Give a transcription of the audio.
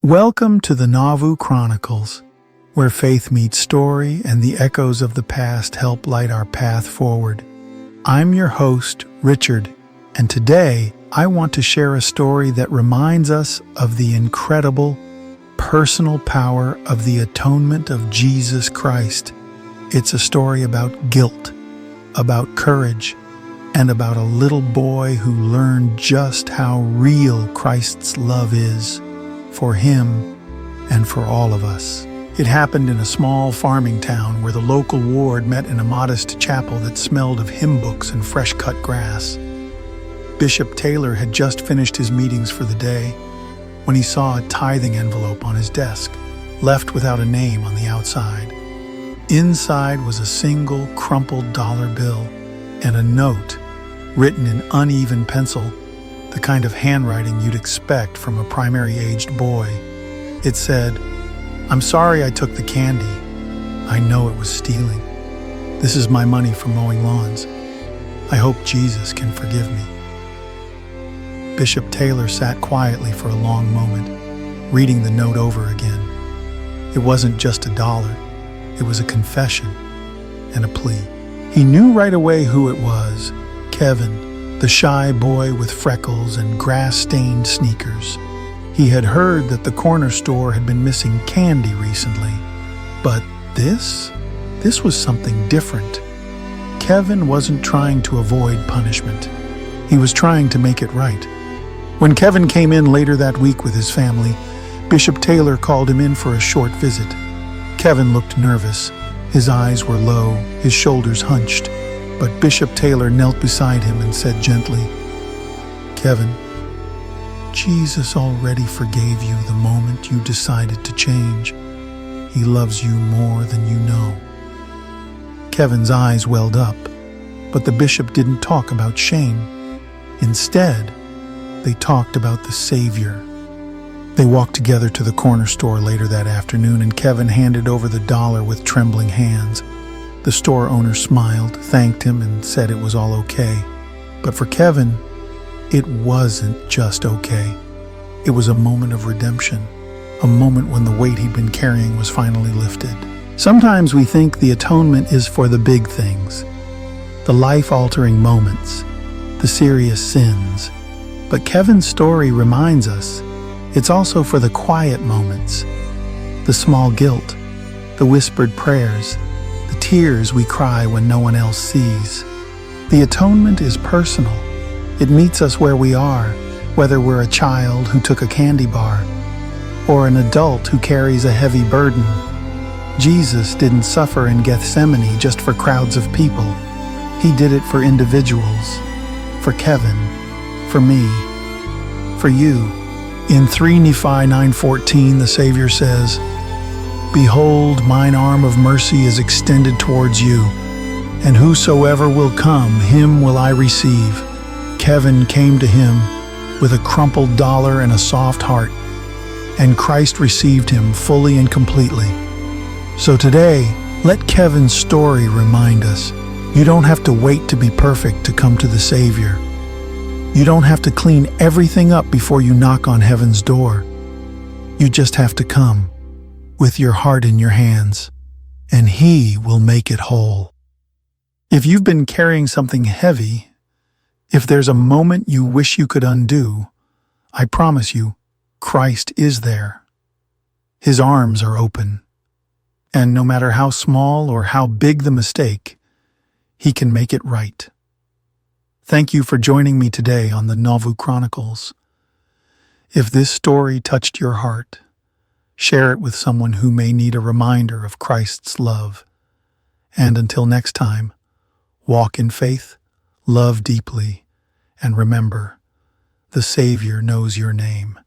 Welcome to the Nauvoo Chronicles, where faith meets story and the echoes of the past help light our path forward. I'm your host, Richard, and today I want to share a story that reminds us of the incredible, personal power of the atonement of Jesus Christ. It's a story about guilt, about courage, and about a little boy who learned just how real Christ's love is for him and for all of us. It happened in a small farming town where the local ward met in a modest chapel that smelled of hymn books and fresh-cut grass. Bishop Taylor had just finished his meetings for the day when he saw a tithing envelope on his desk, left without a name on the outside. Inside was a single crumpled dollar bill and a note written in uneven pencil, the kind of handwriting you'd expect from a primary-aged boy. It said, "I'm sorry I took the candy. I know it was stealing. This is my money for mowing lawns. I hope Jesus can forgive me." Bishop Taylor sat quietly for a long moment, reading the note over again. It wasn't just $1. It was a confession and a plea. He knew right away who it was: Kevin, the shy boy with freckles and grass-stained sneakers. He had heard that the corner store had been missing candy recently. But this was something different. Kevin wasn't trying to avoid punishment. He was trying to make it right. When Kevin came in later that week with his family, Bishop Taylor called him in for a short visit. Kevin looked nervous. His eyes were low, his shoulders hunched. But Bishop Taylor knelt beside him and said gently, "Kevin, Jesus already forgave you the moment you decided to change. He loves you more than you know." Kevin's eyes welled up, but the bishop didn't talk about shame. Instead, they talked about the Savior. They walked together to the corner store later that afternoon, and Kevin handed over the dollar with trembling hands. The store owner smiled, thanked him, and said it was all okay. But for Kevin, it wasn't just okay. It was a moment of redemption, a moment when the weight he'd been carrying was finally lifted. Sometimes we think the atonement is for the big things, the life-altering moments, the serious sins. But Kevin's story reminds us it's also for the quiet moments, the small guilt, the whispered prayers, the tears we cry when no one else sees. The atonement is personal. It meets us where we are, whether we're a child who took a candy bar or an adult who carries a heavy burden. Jesus didn't suffer in Gethsemane just for crowds of people. He did it for individuals, for Kevin, for me, for you. In 3 Nephi 9:14, the Savior says, "Behold, mine arm of mercy is extended towards you, and whosoever will come, him will I receive." Kevin came to him with a crumpled dollar and a soft heart, and Christ received him fully and completely. So today, let Kevin's story remind us, you don't have to wait to be perfect to come to the Savior. You don't have to clean everything up before you knock on heaven's door. You just have to come with your heart in your hands, and He will make it whole. If you've been carrying something heavy, if there's a moment you wish you could undo, I promise you, Christ is there. His arms are open, and no matter how small or how big the mistake, He can make it right. Thank you for joining me today on the Nauvoo Chronicles. If this story touched your heart, share it with someone who may need a reminder of Christ's love. And until next time, walk in faith, love deeply, and remember, the Savior knows your name.